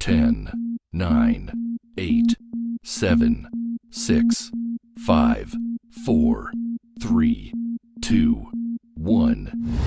10, 9, 8, 7, 6, 5, 4, 3, 2, 1.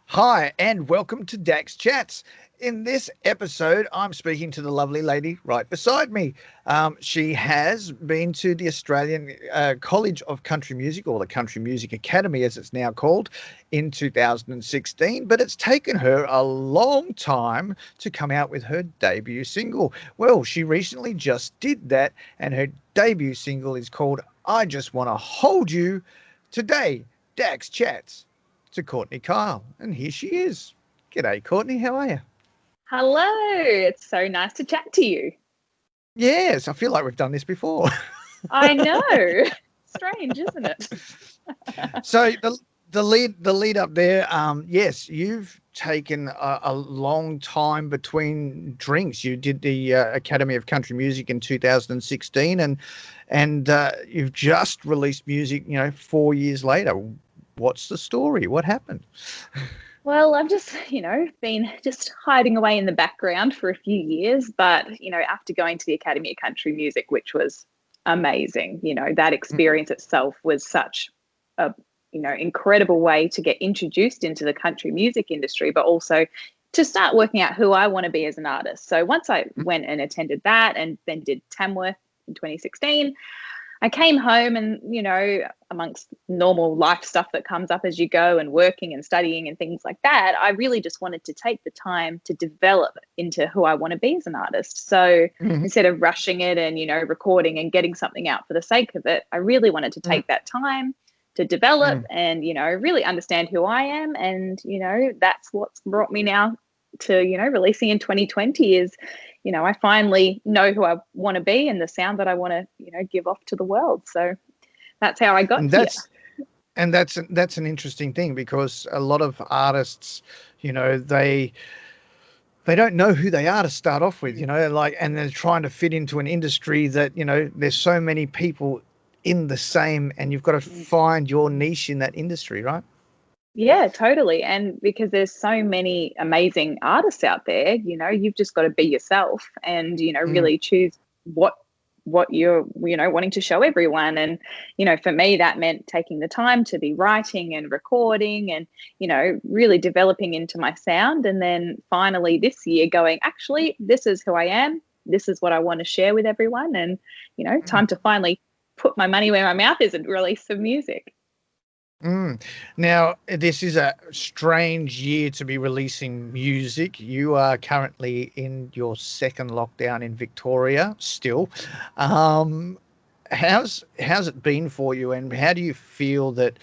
Hi, and welcome to Dax Chats. In this episode, I'm speaking to the lovely lady right beside me. She has been to the Australian College of Country Music, or the Country Music Academy as it's now called, in 2016, but it's taken her a long time to come out with her debut single. Well, she recently just did that, and her debut single is called I Just Want to Hold You. Today, Dax Chats to Courtney Keil, and here she is. G'day, Courtney. How are you? Hello. It's so nice to chat to you. Yes, I feel like we've done this before. I know. Strange, isn't it? So the lead up there. Yes, you've taken a long time between drinks. You did the Academy of Country Music in 2016, and you've just released music. 4 years later. What's the story? What happened? Well, I've just, been just hiding away in the background for a few years. But, after going to the Academy of Country Music, which was amazing, that experience itself was such a, incredible way to get introduced into the country music industry, but also to start working out who I want to be as an artist. So once I went and attended that and then did Tamworth in 2016, I came home and, amongst normal life stuff that comes up as you go and working and studying and things like that, I really just wanted to take the time to develop into who I want to be as an artist. So instead of rushing it and, recording and getting something out for the sake of it, I really wanted to take that time to develop and, really understand who I am. And, that's what's brought me now to, releasing in 2020 is, I finally know who I want to be and the sound that I want to, give off to the world. So that's how I got here. And that's an interesting thing, because a lot of artists, they don't know who they are to start off with, and they're trying to fit into an industry that, there's so many people in the same, and you've got to find your niche in that industry, right? Yeah, totally. And because there's so many amazing artists out there, you've just got to be yourself and, really choose what you're, wanting to show everyone. And, for me, that meant taking the time to be writing and recording and, really developing into my sound. And then finally this year going, actually, this is who I am. This is what I want to share with everyone. And, time to finally put my money where my mouth is and release some music. Now, this is a strange year to be releasing music. You are currently in your second lockdown in Victoria still. How's it been for you, and how do you feel that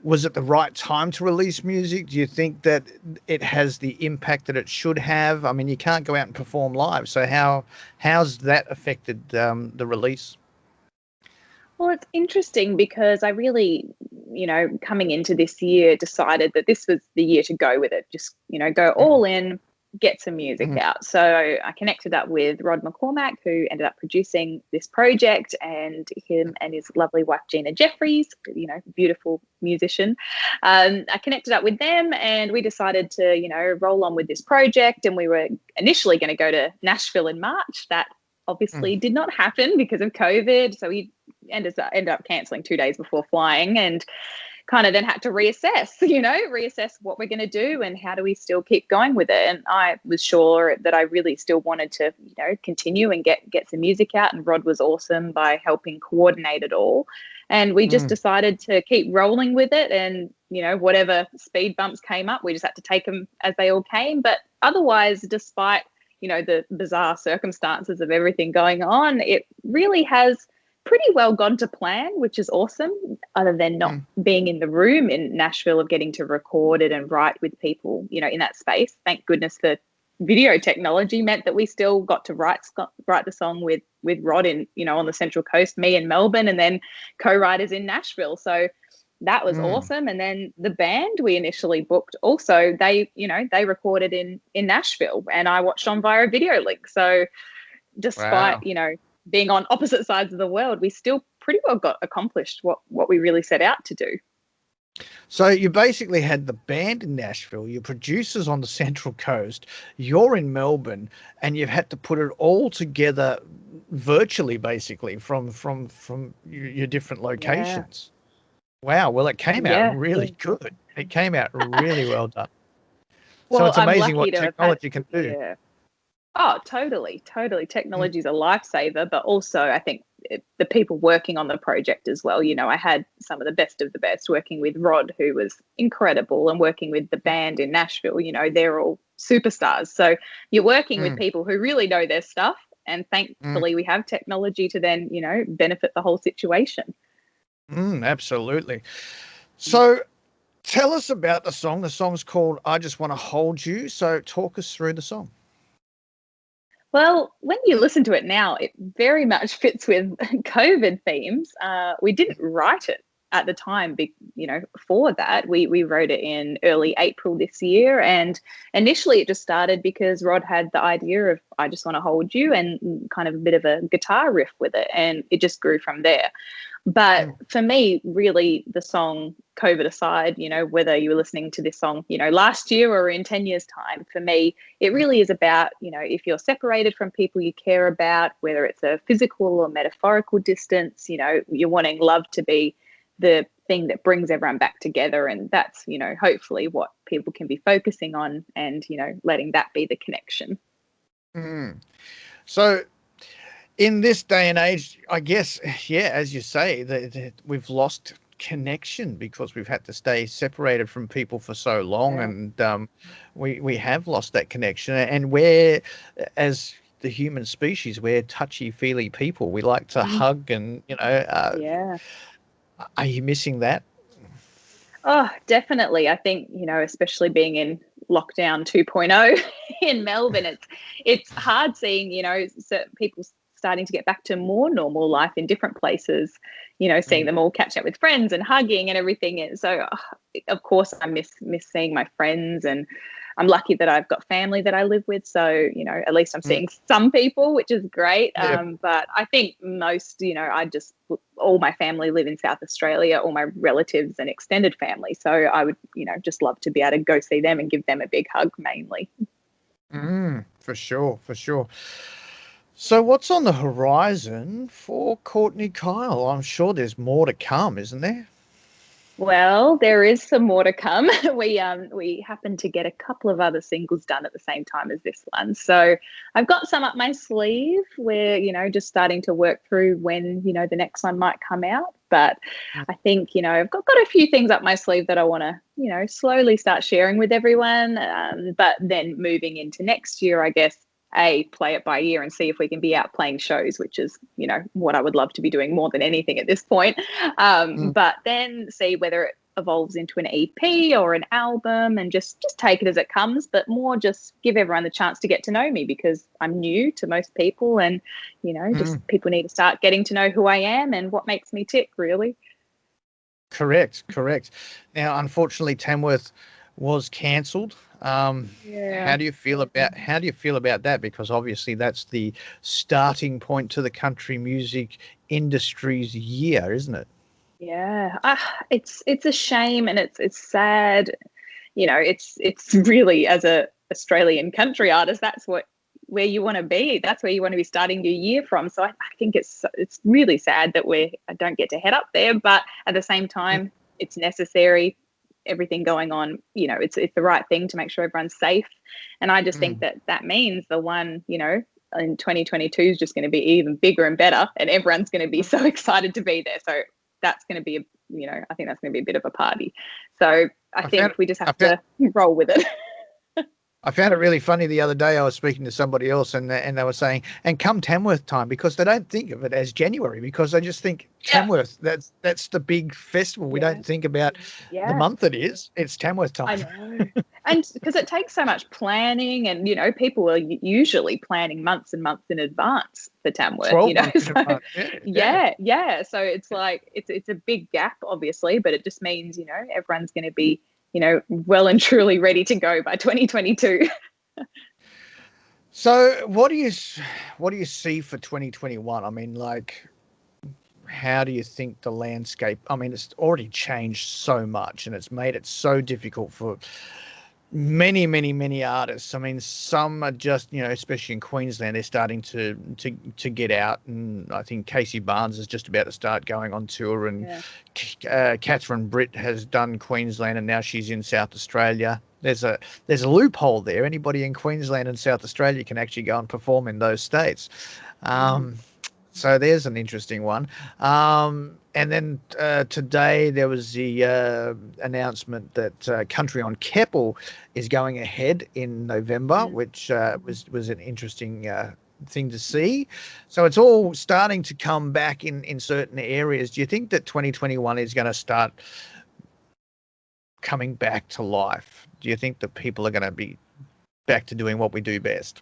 was it the right time to release music? Do you think that it has the impact that it should have? I mean, you can't go out and perform live. So how's that affected the release? Well, it's interesting because I really, coming into this year, decided that this was the year to go with it. Just, go all in, get some music out. So I connected up with Rod McCormack, who ended up producing this project, and him and his lovely wife, Gina Jeffries, beautiful musician. I connected up with them and we decided to, roll on with this project. And we were initially going to go to Nashville in March. That obviously did not happen because of COVID. So we ended up cancelling 2 days before flying, and kind of then had to reassess what we're going to do and how do we still keep going with it. And I was sure that I really still wanted to, continue and get some music out. And Rod was awesome by helping coordinate it all. And we just decided to keep rolling with it. And, whatever speed bumps came up, we just had to take them as they all came. But otherwise, despite, the bizarre circumstances of everything going on, it really has pretty well gone to plan, which is awesome, other than not being in the room in Nashville, of getting to record it and write with people, in that space. Thank goodness for video technology meant that we still got to write the song with Rod in, on the Central Coast, me in Melbourne, and then co-writers in Nashville. So that was awesome. And then the band we initially booked also, they recorded in Nashville, and I watched on via a video link. So despite, being on opposite sides of the world, we still pretty well got accomplished what we really set out to do. So you basically had the band in Nashville, your producers on the Central Coast, you're in Melbourne, and you've had to put it all together virtually, basically from your different locations. Yeah. Wow. Well, it came out really good. It came out really well done. Well, so it's amazing what technology can do. Yeah. Oh, totally. Technology is a lifesaver, but also I think the people working on the project as well. I had some of the best working with Rod, who was incredible, and working with the band in Nashville. They're all superstars. So you're working with people who really know their stuff, and thankfully we have technology to then, benefit the whole situation. Absolutely. So tell us about the song. The song's called I Just Want to Hold You. So talk us through the song. Well, when you listen to it now, it very much fits with COVID themes. We didn't write it at the time, for that. We wrote it in early April this year. And initially it just started because Rod had the idea of I Just Want to Hold You and kind of a bit of a guitar riff with it. And it just grew from there. But for me, really, the song, COVID aside, whether you were listening to this song, last year or in 10 years' time, for me, it really is about, if you're separated from people you care about, whether it's a physical or metaphorical distance, you're wanting love to be the thing that brings everyone back together. And that's, hopefully what people can be focusing on and, letting that be the connection. So in this day and age, I guess, as you say, that we've lost connection because we've had to stay separated from people for so long, and we have lost that connection. And we're, as the human species, we're touchy-feely people. We like to hug, and Are you missing that? Oh, definitely. I think, especially being in lockdown 2.0 in Melbourne, it's hard seeing, certain people starting to get back to more normal life in different places, seeing them all catch up with friends and hugging and everything. And so, of course, I miss seeing my friends, and I'm lucky that I've got family that I live with. So, at least I'm seeing some people, which is great. But I think most, all my family live in South Australia, all my relatives and extended family. So I would, just love to be able to go see them and give them a big hug mainly. For sure. So what's on the horizon for Courtney Keil? I'm sure there's more to come, isn't there? Well, there is some more to come. We happened to get a couple of other singles done at the same time as this one. So I've got some up my sleeve. We're, just starting to work through when, the next one might come out. But I think, I've got a few things up my sleeve that I want to, slowly start sharing with everyone. But then moving into next year, I guess, play it by ear and see if we can be out playing shows, which is, what I would love to be doing more than anything at this point. But then see whether it evolves into an EP or an album, and just take it as it comes, but more just give everyone the chance to get to know me, because I'm new to most people, and, just people need to start getting to know who I am and what makes me tick, really. Correct. Now, unfortunately, Tamworth was cancelled. How do you feel about that? Because obviously that's the starting point to the country music industry's year, isn't it? Yeah, it's a shame, and it's sad. It's really, as a Australian country artist, that's where you want to be. That's where you want to be starting your year from. So I think it's really sad that I don't get to head up there, but at the same time, it's necessary. Everything going on, it's the right thing to make sure everyone's safe. And I just think that means the one, in 2022 is just going to be even bigger and better, and everyone's going to be so excited to be there. So that's going to be, I think that's going to be a bit of a party. So I think we just have to roll with it. I found it really funny the other day. I was speaking to somebody else, and they were saying, "And come Tamworth time," because they don't think of it as January, because they just think Yeah. Tamworth. That's the big festival. We Yeah. don't think about the Yeah. month it is. It's Tamworth I time. know. And because it takes so much planning, and people are usually planning months and months in advance for Tamworth, 12 months in so advance. Yeah, yeah. yeah, so it's like it's a big gap, obviously, but it just means everyone's going to be well and truly ready to go by 2022. So, what do you see for 2021? I mean, like, how do you think the landscape? I mean, it's already changed so much, and it's made it so difficult for many artists. I mean, some are just, especially in Queensland, they're starting to get out, and I think Casey Barnes is just about to start going on tour, and Yeah. Catherine Britt has done Queensland, and now she's in South Australia. There's a loophole there. Anybody in Queensland and South Australia can actually go and perform in those states. Mm. So there's an interesting one. And then today there was the announcement that Country on Keppel is going ahead in November, Mm. which was an interesting thing to see. So it's all starting to come back in certain areas. Do you think that 2021 is going to start coming back to life? Do you think that people are going to be back to doing what we do best?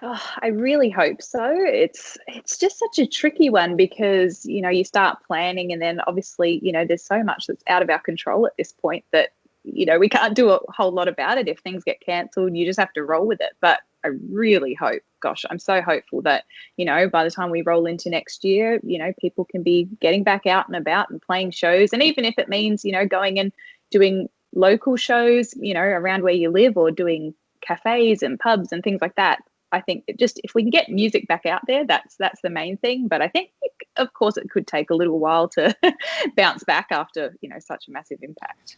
Oh, I really hope so. It's just such a tricky one because you start planning, and then obviously there's so much that's out of our control at this point that we can't do a whole lot about it. If things get cancelled, you just have to roll with it. But I really hope, gosh, I'm so hopeful that by the time we roll into next year, people can be getting back out and about and playing shows, and even if it means going and doing local shows around where you live, or doing cafes and pubs and things like that. I think if we can get music back out there, that's the main thing. But I think, of course, it could take a little while to bounce back after such a massive impact.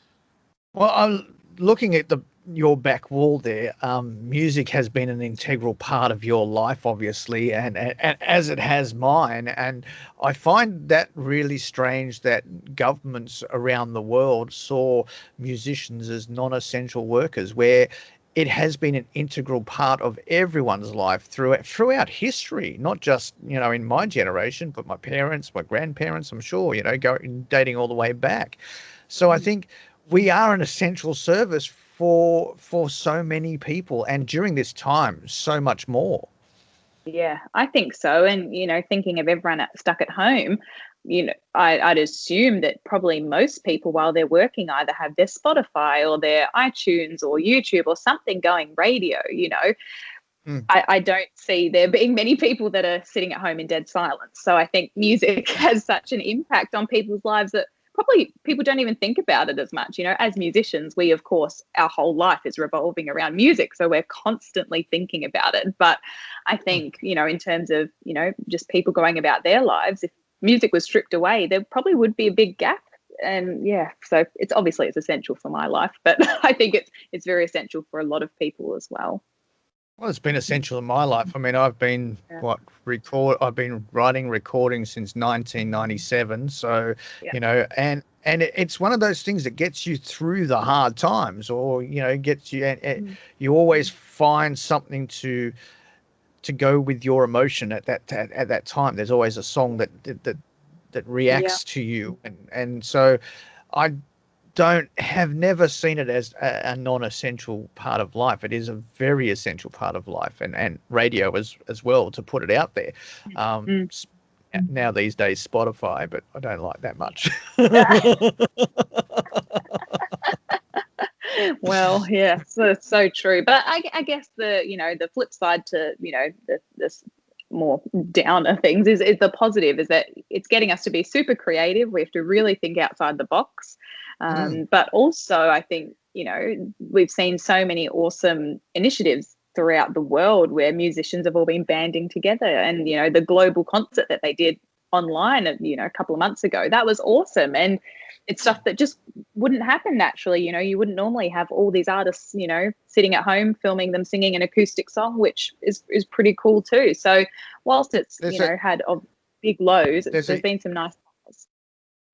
Well, I'm looking at your back wall there. Music has been an integral part of your life, obviously, and as it has mine. And I find that really strange that governments around the world saw musicians as non-essential workers, where it has been an integral part of everyone's life throughout history, not just in my generation, but my parents, my grandparents. I'm sure going dating all the way back. So I think we are an essential service for so many people, and during this time so much more. Yeah, I think so. And thinking of everyone stuck at home, I'd assume that probably most people, while they're working, either have their Spotify or their iTunes or YouTube or something going radio. Mm. I don't see there being many people that are sitting at home in dead silence. So I think music has such an impact on people's lives that probably people don't even think about it as much. As musicians, we, of course, our whole life is revolving around music. So we're constantly thinking about it. But I think, in terms of, just people going about their lives, if music was stripped away, there probably would be a big gap. And yeah, so it's essential for my life, but I think it's very essential for a lot of people as well. Well, it's been essential in my life. I mean, I've been Yeah. I've been writing recordings since 1997. So, Yeah. it's one of those things that gets you through the hard times, or gets you. And Mm. you always find something to go with your emotion at that time. There's always a song that Yeah. reacts to you, and so I don't have never seen it as a non-essential part of life. It is a very essential part of life, and radio as well, to put it out there. Mm. Now these days Spotify, but I don't like that much. Well, yeah, so true. But I guess the flip side to this more downer things is the positive, is that it's getting us to be super creative. We have to really think outside the box. Mm. But also, I think we've seen so many awesome initiatives throughout the world where musicians have all been banding together, and the global concert that they did online a couple of months ago, that was awesome. And it's stuff that just wouldn't happen naturally. You wouldn't normally have all these artists sitting at home filming them singing an acoustic song, which is pretty cool too. So whilst it's There's a had big lows, there's there's a been some nice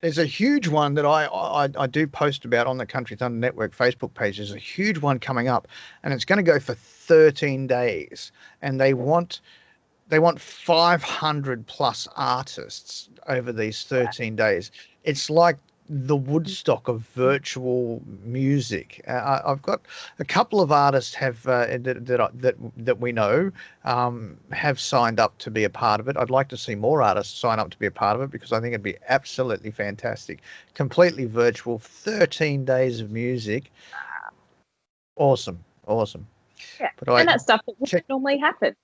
There's a huge one that I do post about on the Country Thunder Network Facebook page. There's a huge one coming up, and it's going to go for 13 days, and they want 500 plus artists over these 13 days. It's like the Woodstock of virtual music. I've got a couple of artists that we know have signed up to be a part of it. I'd like to see more artists sign up to be a part of it because I think it'd be absolutely fantastic. Completely virtual, 13 days of music. Awesome, awesome. Yeah, But and that's stuff that wouldn't normally happen.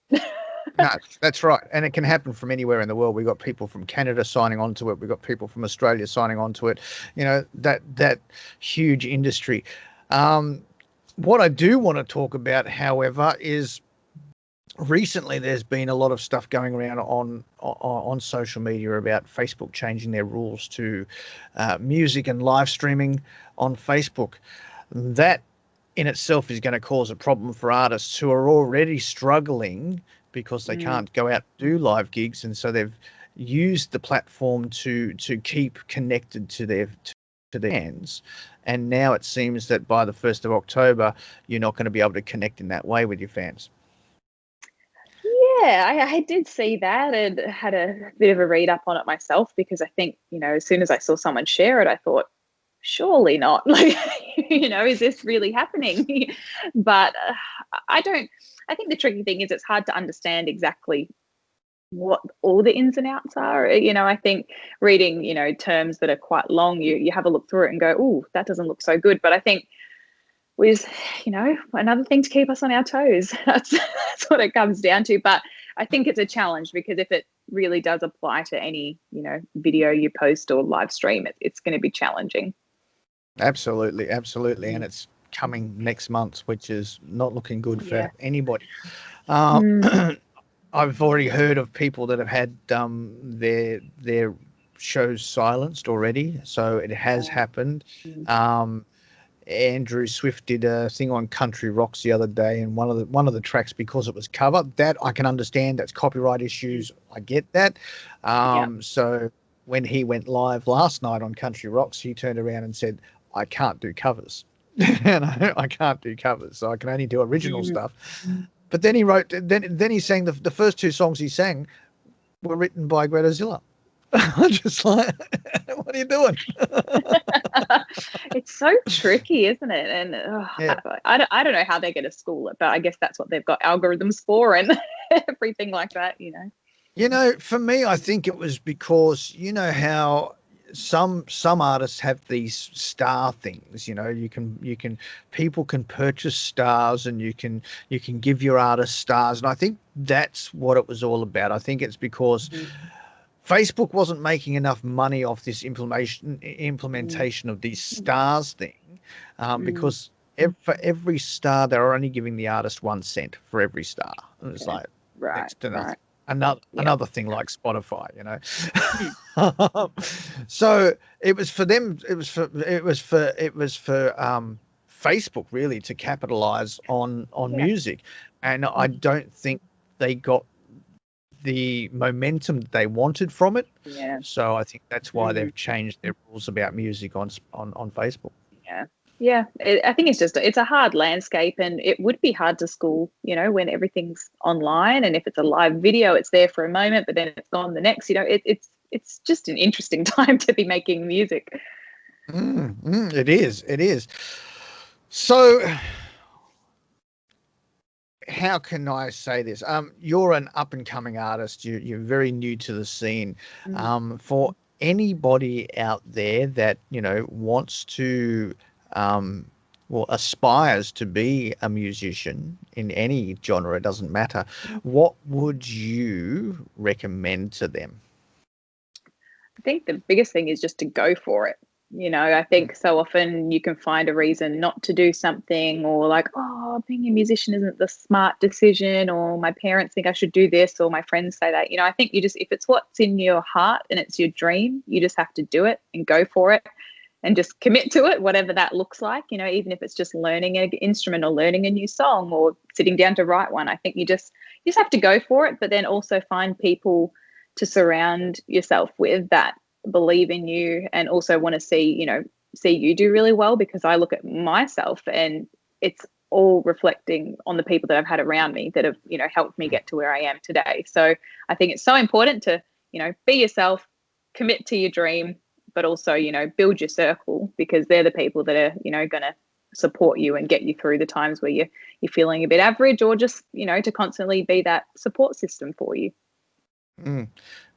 No, that's right. And it can happen from anywhere in the world. We've got people from Canada signing on to it. We've got people from Australia signing on to it. That huge industry. What I do want to talk about, however, is recently there's been a lot of stuff going around on social media about Facebook changing their rules to music and live streaming on Facebook. That in itself is going to cause a problem for artists who are already struggling because they can't go out and do live gigs, and so they've used the platform to keep connected to their fans. And now it seems that by the 1st of October, you're not going to be able to connect in that way with your fans. Yeah, I did see that and had a bit of a read up on it myself because I think, as soon as I saw someone share it, I thought, surely not. Like, is this really happening? But I think the tricky thing is it's hard to understand exactly what all the ins and outs are. I think reading, terms that are quite long, you have a look through it and go, oh, that doesn't look so good. But I think was, another thing to keep us on our toes. That's what it comes down to. But I think it's a challenge because if it really does apply to any, video you post or live stream, it's going to be challenging. Absolutely. And it's coming next month, which is not looking good for anybody. I've already heard of people that have had their shows silenced already, so it has happened. Andrew Swift did a thing on Country Rocks the other day, and one of the tracks, because it was cover, that I can understand, that's copyright issues. I get that. So when he went live last night on Country Rocks, he turned around and said, I can't do covers. And I can't do covers, so I can only do original stuff. But then he wrote, then he sang the first two songs he sang were written by Greta Zilla. I'm just like, what are you doing? It's so tricky, isn't it? And I don't know how they're going to school it, but I guess that's what they've got algorithms for and everything like that, For me, I think it was because how some artists have these star things. People can purchase stars, and you can give your artist stars, and I think that's what it was all about. I think it's because Facebook wasn't making enough money off this implementation of these stars thing, because for every star they're only giving the artist 1 cent for every star. And it's like next to nothing. Another thing like Spotify, So it was for them. It was for Facebook really to capitalize on music, and I don't think they got the momentum that they wanted from it. Yeah. So I think that's why they've changed their rules about music on Facebook. Yeah. Yeah, I think it's a hard landscape, and it would be hard to school, when everything's online, and if it's a live video, it's there for a moment, but then it's gone the next. It's just an interesting time to be making music. It is. So, how can I say this? You're an up and coming artist. You're very new to the scene. For anybody out there that wants to aspires to be a musician in any genre, it doesn't matter, what would you recommend to them? I think the biggest thing is just to go for it. I think so often you can find a reason not to do something, or like, oh, being a musician isn't the smart decision, or my parents think I should do this, or my friends say that. I think if it's what's in your heart and it's your dream, you just have to do it and go for it. And just commit to it, whatever that looks like, even if it's just learning an instrument or learning a new song or sitting down to write one. I think you just have to go for it, but then also find people to surround yourself with that believe in you and also want to see you do really well, because I look at myself and it's all reflecting on the people that I've had around me that have, helped me get to where I am today. So I think it's so important to, be yourself, commit to your dream, but also, build your circle, because they're the people that are, going to support you and get you through the times where you're feeling a bit average, or just, to constantly be that support system for you.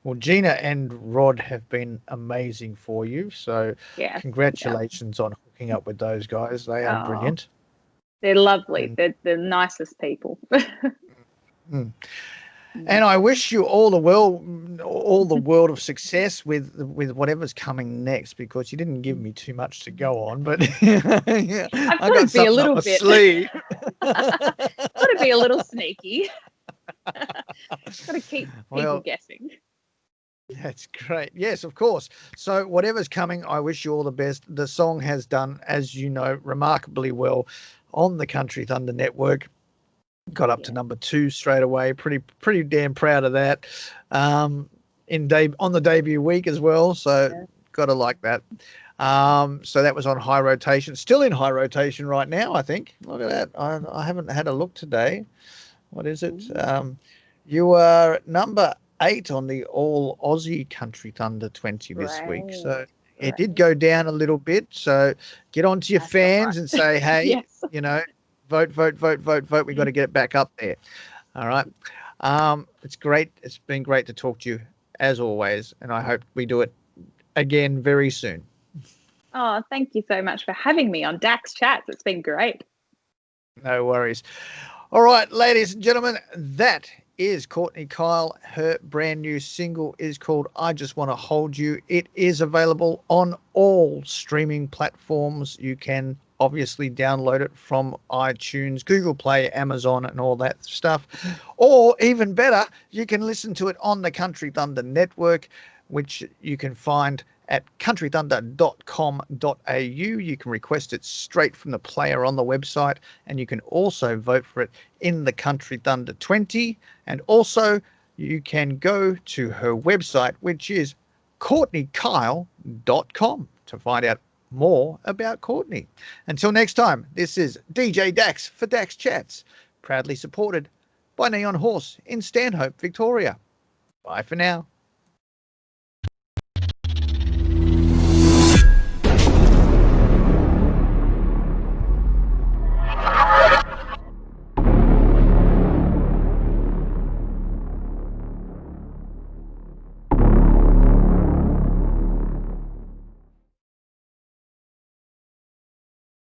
Well, Gina and Rod have been amazing for you. So Yeah. congratulations on hooking up with those guys. They are brilliant. They're lovely. They're the nicest people. And I wish you all the world of success with whatever's coming next, because you didn't give me too much to go on, but yeah, I got something up my sleeve. Got to be a little sneaky. Got to keep people guessing. That's great. Yes, of course. So whatever's coming, I wish you all the best. The song has done, as you know, remarkably well on the Country Thunder Network. Got up to number 2 straight away. Pretty damn proud of that. On the debut week as well. So got to like that. So that was on high rotation. Still in high rotation right now, I think. Look at that. I haven't had a look today. What is it? You are at number 8 on the All Aussie Country Thunder 20 this week. So it did go down a little bit. So get on to your fans and say, hey, vote. We got to get it back up there. All right. It's great. It's been great to talk to you as always. And I hope we do it again very soon. Oh, thank you so much for having me on Dax Chats. It's been great. No worries. All right, ladies and gentlemen, that is Courtney Keil. Her brand new single is called I Just Want to Hold You. It is available on all streaming platforms. You can obviously download it from iTunes, Google Play, Amazon, and all that stuff. Or even better, you can listen to it on the Country Thunder Network, which you can find at countrythunder.com.au. You can request it straight from the player on the website, and you can also vote for it in the Country Thunder 20. And also you can go to her website, which is courtneykeil.com, to find out more about Courtney. Until next time, this is DJ Dax for Dax Chats, proudly supported by Neon Horse in Stanhope, Victoria. Bye for now.